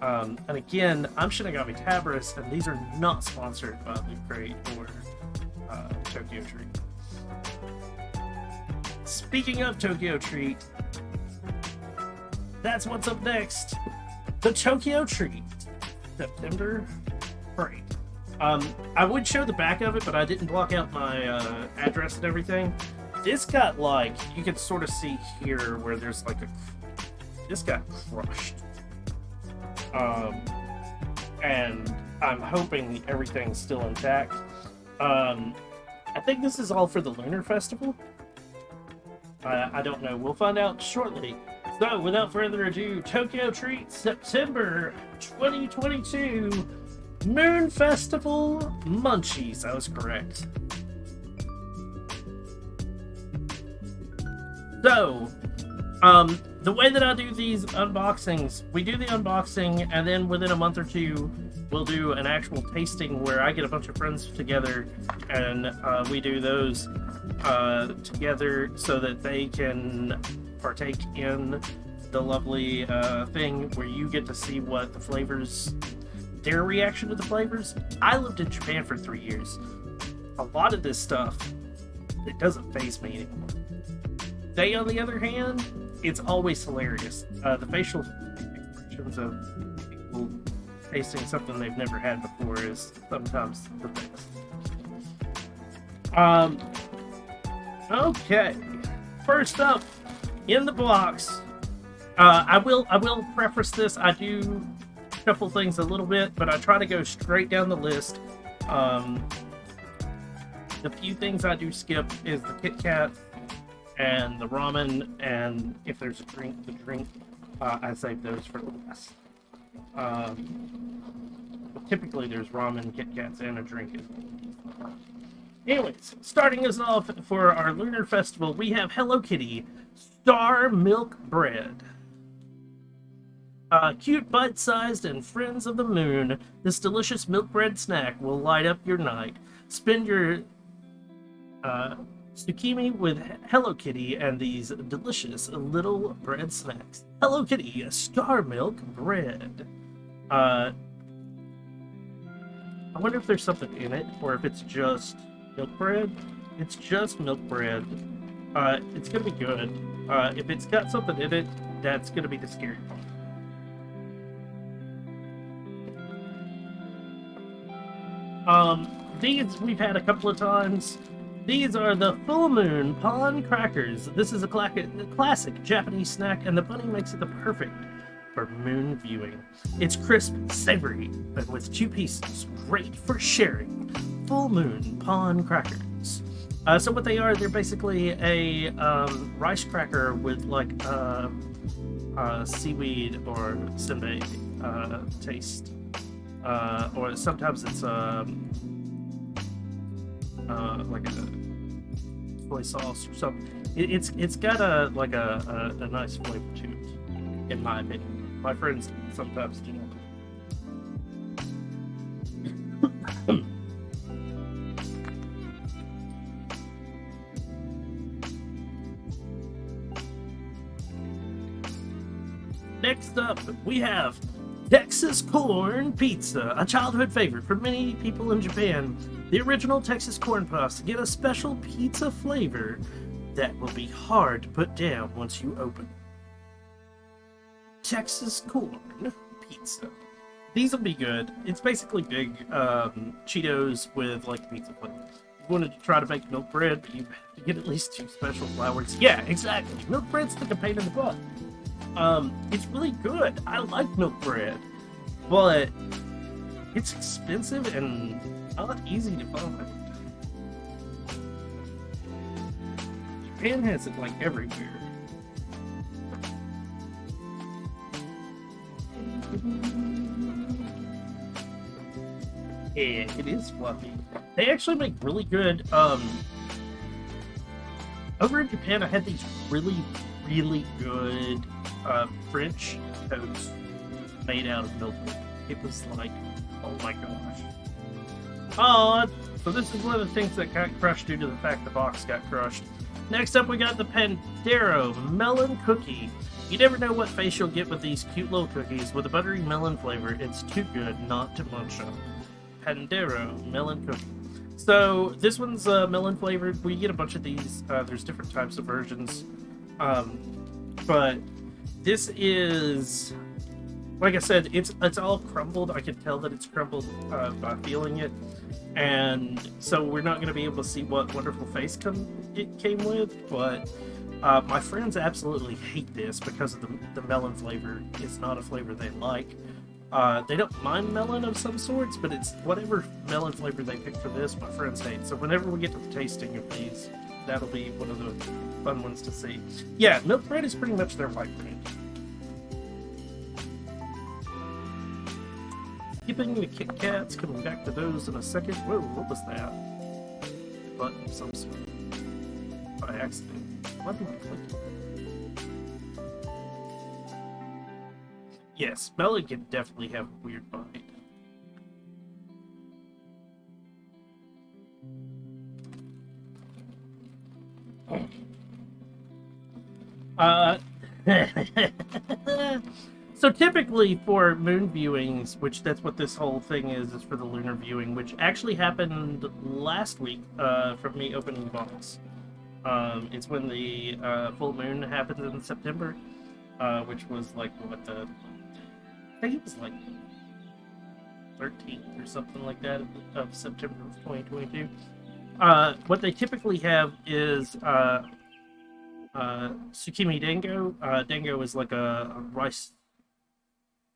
And again, I'm Shinigami Tabris, and these are not sponsored by Loot Crate or Tokyo Treat. Speaking of Tokyo Treat, that's what's up next. The Tokyo Treat, September break. I would show the back of it, but I didn't block out my address and everything. This got like, you can sort of see here where there's like this got crushed. And I'm hoping everything's still intact. I think this is all for the Lunar Festival. I don't know. We'll find out shortly. So, without further ado, Tokyo Treat September 2022 Moon Festival Munchies. I was correct. So, the way that I do these unboxings, we do the unboxing, and then within a month or two, we'll do an actual tasting where I get a bunch of friends together, and we do those together so that they can partake in the lovely thing where you get to see what the flavors, their reaction to the flavors. I lived in Japan for 3 years. A lot of this stuff, it doesn't faze me anymore. They, on the other hand, it's always hilarious. The facial expressions of people tasting something they've never had before is sometimes the best. Okay. First up, in the box, I will preface this. I do shuffle things a little bit, but I try to go straight down the list. The few things I do skip is the Kit Kat and the ramen, and if there's a drink, the drink. I save those for last. Typically there's ramen, Kit Kats, and a drink. Anyways, starting us off for our Lunar Festival, we have Hello Kitty Star Milk Bread. Cute, bite-sized, and friends of the moon, this delicious milk bread snack will light up your night. Spend your Tsukimi with Hello Kitty and these delicious little bread snacks. Hello Kitty Star Milk Bread. I wonder if there's something in it, or if it's just milk bread. It's just milk bread. It's gonna be good. If it's got something in it, that's gonna be the scary part. These we've had a couple of times. These are the Full Moon Pawn Crackers. This is a classic Japanese snack, and the bunny makes it the perfect for moon viewing. It's crisp, savory, and with 2 pieces, great for sharing. Full Moon Pawn Crackers. So what they are, they're basically a rice cracker with like seaweed or senbei taste. Or sometimes it's like a soy sauce or something. It's got a nice flavor to it, in my opinion. My friends sometimes do not. Next up, we have Texas Corn Pizza, a childhood favorite for many people in Japan. The original Texas corn puffs get a special pizza flavor that will be hard to put down once you open. Texas Corn Pizza. These will be good. It's basically big Cheetos with like pizza flavor. You wanted to try to make milk bread, but you have to get at least 2 special flours. Yeah, exactly. Milk bread's like a pain in the butt. It's really good. I like milk bread, but it's expensive and not easy to find. Japan has it like everywhere. Yeah, it is fluffy. They actually make really good, over in Japan I had these really good French toast made out of milk. It was like, oh my gosh. Oh, so this is one of the things that got crushed due to the fact the box got crushed. Next up, we got the Pandero Melon Cookie. You never know what face you'll get with these cute little cookies. With a buttery melon flavor, it's too good not to munch on. Pandero melon cookie. So this one's melon flavored. We get a bunch of these. There's different types of versions, but this is, like I said, it's all crumbled. I can tell that it's crumbled by feeling it, and so we're not going to be able to see what wonderful face it came with. But my friends absolutely hate this because of the melon flavor. It's not a flavor they like. They don't mind melon of some sorts, but it's whatever melon flavor they pick for this, my friends hate. So whenever we get to the tasting of these, that'll be one of the fun ones to see. Yeah, milk bread is pretty much their white bread. Skipping the Kit Kats, coming back to those in a second. Whoa, what was that? But some sort. By accident. Why did I click it? Yes, melon can definitely have a weird bite. So typically for moon viewings, which that's what this whole thing is for the lunar viewing, which actually happened last week from me opening the box. It's when the full moon happens in September, which was like what the... I think it was like 13th or something like that of September of 2022. What they typically have is tsukimi dango. Dango is like a rice,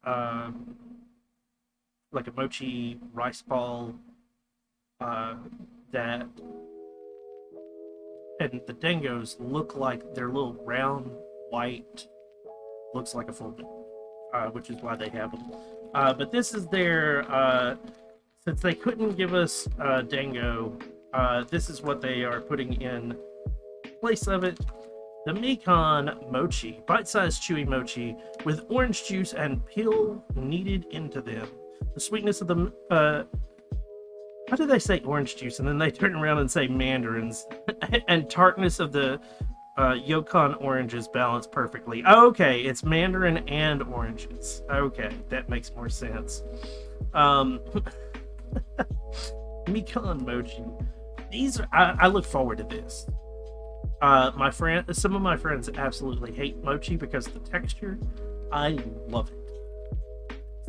like a mochi rice ball that, and the dangos look like they're little round, white, looks like a full moon. Which is why they have them. But this is their, since they couldn't give us dango, this is what they are putting in place of it. The Mikan Mochi, bite-sized chewy mochi with orange juice and peel kneaded into them. The sweetness of the, how do they say orange juice? And then they turn around and say mandarins. And tartness of the Yukon oranges balanced perfectly. Okay, it's mandarin and oranges. Okay, that makes more sense. Mikan mochi. These are, I look forward to this. Some of my friends absolutely hate mochi because of the texture. I love it.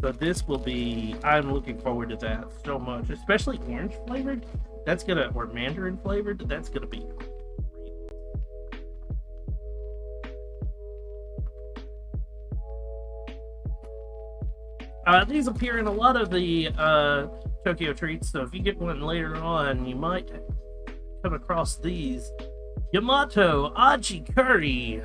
So this will be, I'm looking forward to that so much, especially orange flavored. That's gonna, or mandarin flavored. That's gonna be great. These appear in a lot of the Tokyo treats, so if you get one later on, you might come across these. Yamato Aji Curry.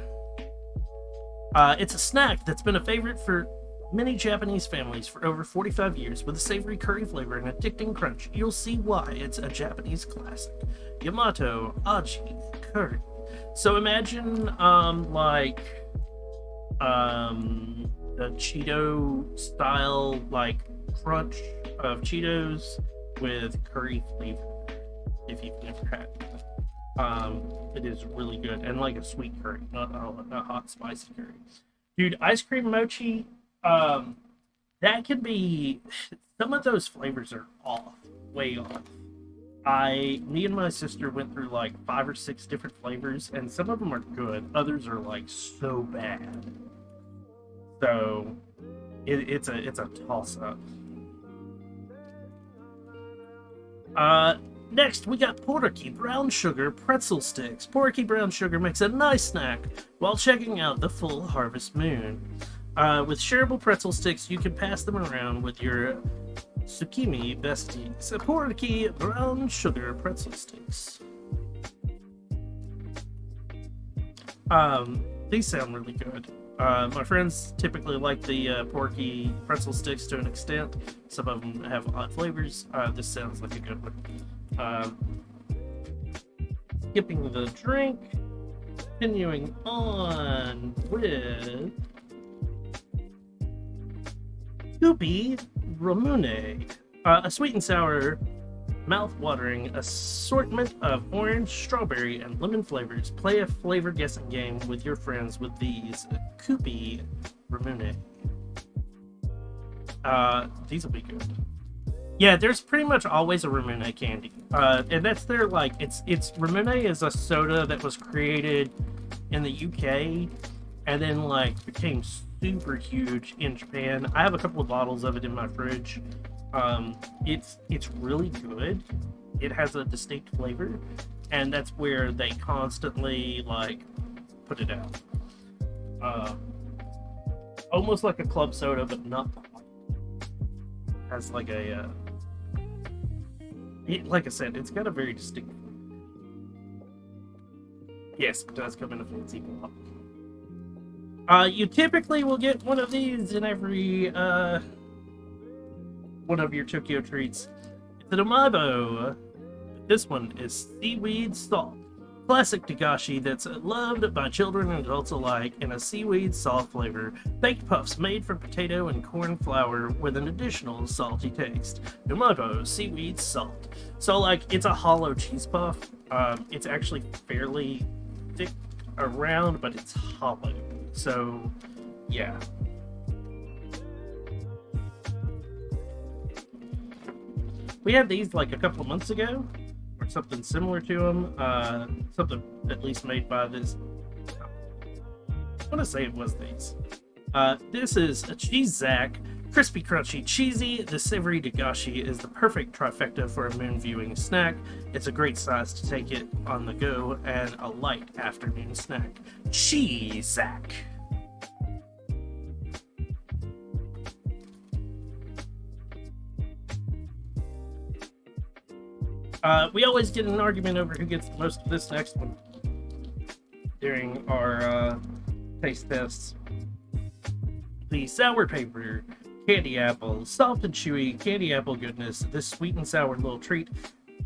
It's a snack that's been a favorite for many Japanese families for over 45 years, with a savory curry flavor and addicting crunch. You'll see why it's a Japanese classic. Yamato Aji Curry. So imagine, the Cheeto style, like, crunch of Cheetos with curry flavor, if you've never had it. It is really good, and like a sweet curry, not a hot spicy curry. Dude, ice cream mochi, that can be, some of those flavors are off, way off. Me and my sister went through like 5 or 6 different flavors, and some of them are good, others are like so bad. So it's a toss-up. Next, we got Porky Brown Sugar Pretzel Sticks. Porky Brown Sugar makes a nice snack while checking out the full harvest moon. With shareable pretzel sticks, you can pass them around with your tsukimi besties. Porky Brown Sugar Pretzel Sticks. These sound really good. My friends typically like the Porky pretzel sticks to an extent. Some of them have odd flavors. This sounds like a good one. Skipping the drink, continuing on with Goopy Ramune, a sweet and sour mouth-watering assortment of orange, strawberry, and lemon flavors. Play a flavor guessing game with your friends with these Koopy Ramune. These will be good. Yeah, there's pretty much always a Ramune candy. And that's their, like, it's Ramune is a soda that was created in the UK and then, like, became super huge in Japan. I have a couple of bottles of it in my fridge. It's really good. It has a distinct flavor, and that's where they constantly, like, put it out. Almost like a club soda, but not quite. Has like a like I said, it's got a very distinct flavor. Yes, it does come in a fancy bottle. You typically will get one of these in every one of your Tokyo treats. It's an Umaibo. This one is seaweed salt. Classic Dagashi that's loved by children and adults alike in a seaweed salt flavor. Baked puffs made from potato and corn flour with an additional salty taste. Umaibo seaweed salt. So, like, it's a hollow cheese puff. It's actually fairly thick around, but it's hollow. So, yeah. We had these like a couple of months ago, or something similar to them. Something at least made by this. I want to say it was these. This is a cheese zack, crispy, crunchy, cheesy. The savory Dagashi is the perfect trifecta for a moon viewing snack. It's a great size to take it on the go and a light afternoon snack. Cheese zack. We always get an argument over who gets the most of this next one during our taste tests. The sour paper candy apple, soft and chewy candy apple goodness. This sweet and sour little treat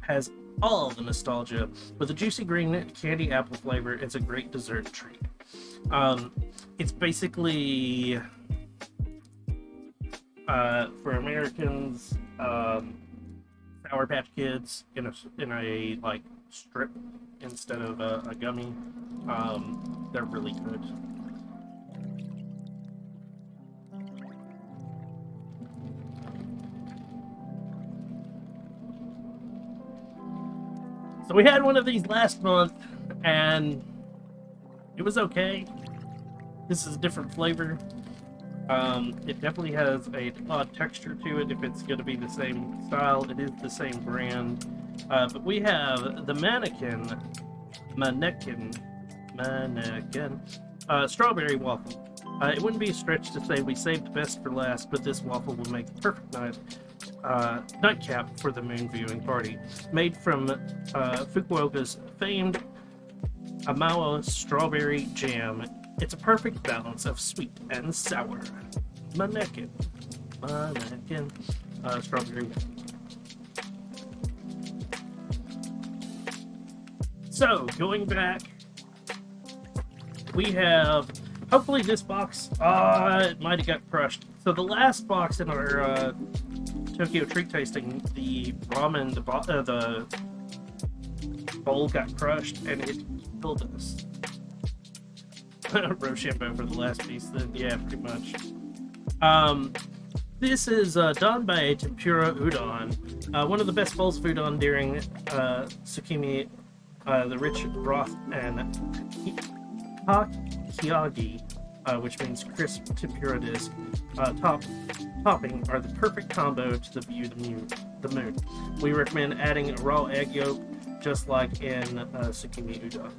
has all the nostalgia. With a juicy green candy apple flavor, it's a great dessert treat. It's basically for Americans. Sour Patch Kids in a like strip instead of a gummy. They're really good. So we had one of these last month, and it was okay. This is a different flavor. It definitely has an odd texture to it if it's going to be the same style. It is the same brand. But we have the Mannequin strawberry waffle. It wouldn't be a stretch to say we saved the best for last, but this waffle will make the perfect nightcap for the moon viewing party. Made from Fukuoka's famed Amawa strawberry jam. It's a perfect balance of sweet and sour. Mannequin. Strawberry. So, going back, we have, hopefully this box, it might have got crushed. So the last box in our Tokyo treat tasting, the ramen, the bowl got crushed, and it killed us. Rochambeau for the last piece, then, yeah, pretty much. This is Danbei Tempura Udon, one of the best bowls of udon during tsukimi, the rich broth, and kakiagi, which means crisp tempura disc, topping are the perfect combo to view the moon. We recommend adding a raw egg yolk, just like in tsukimi udon.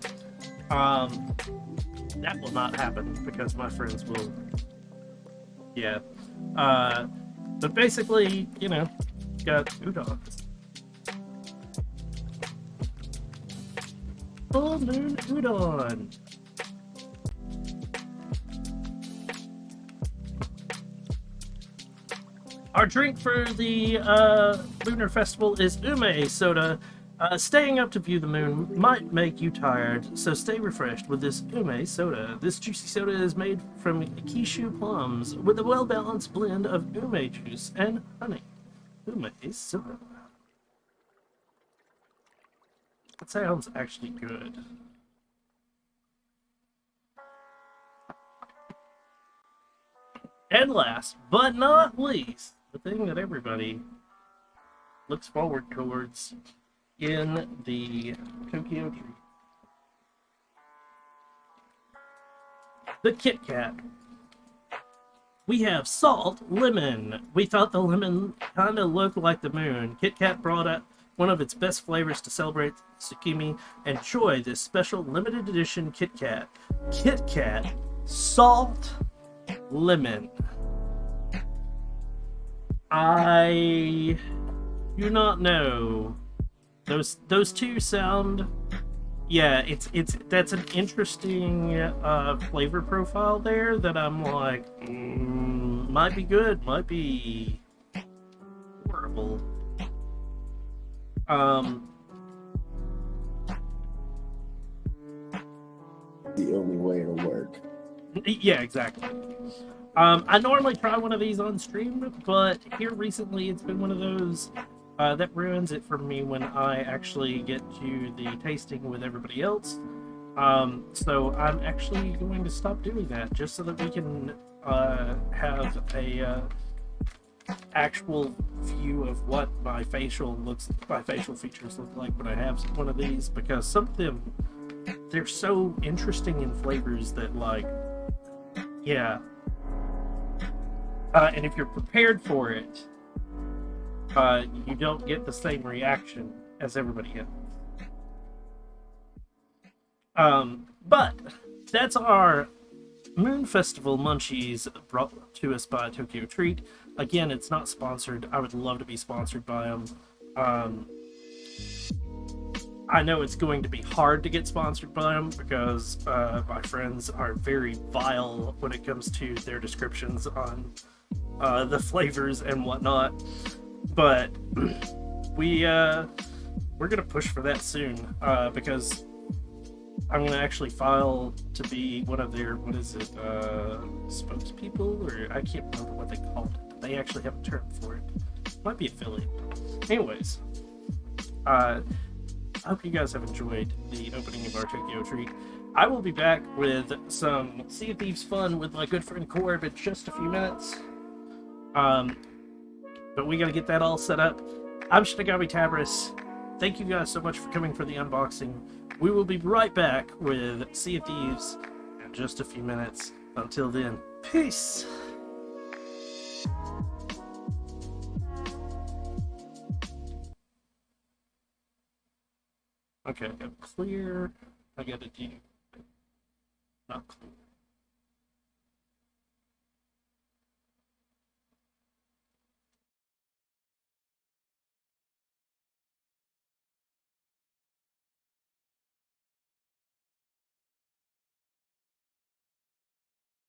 That will not happen because my friends will. Yeah. But basically, you know, got udon. Full moon udon. Our drink for the Lunar Festival is ume soda. Staying up to view the moon might make you tired, so stay refreshed with this ume soda. This juicy soda is made from Kishu plums with a well-balanced blend of ume juice and honey. Ume soda. That sounds actually good. And last but not least, the thing that everybody looks forward towards in the Tokyo treat, the Kit Kat. We have salt lemon. We thought the lemon kind of looked like the moon. Kit Kat brought out one of its best flavors to celebrate Tsukimi. Enjoy this special limited edition Kit Kat. Kit Kat salt lemon. I do not know. Those two sound, yeah, it's that's an interesting flavor profile there that I'm like, might be good, might be horrible. The only way it'll work. Yeah, exactly. I normally try one of these on stream, but here recently it's been one of those that ruins it for me when I actually get to the tasting with everybody else. So I'm actually going to stop doing that just so that we can have a actual view of what my facial features look like when I have one of these, because some of them, they're so interesting in flavors that, like, yeah. And if you're prepared for it, you don't get the same reaction as everybody else. But that's our Moon Festival munchies brought to us by Tokyo Treat. Again, it's not sponsored. I would love to be sponsored by them. I know it's going to be hard to get sponsored by them because my friends are very vile when it comes to their descriptions on the flavors and whatnot. But we're gonna push for that soon because I'm gonna actually file to be one of their, what is it, spokespeople, or I can't remember what they called it. They actually have a term for it. Might be affiliate. Anyways, I hope you guys have enjoyed the opening of our Tokyo Treat. I will be back with some Sea of Thieves fun with my good friend Corb in just a few minutes. But we gotta get that all set up. I'm Shinigami Tabris. Thank you guys so much for coming for the unboxing. We will be right back with Sea of Thieves in just a few minutes. Until then, peace! Okay, I got clear. I gotta do not clear.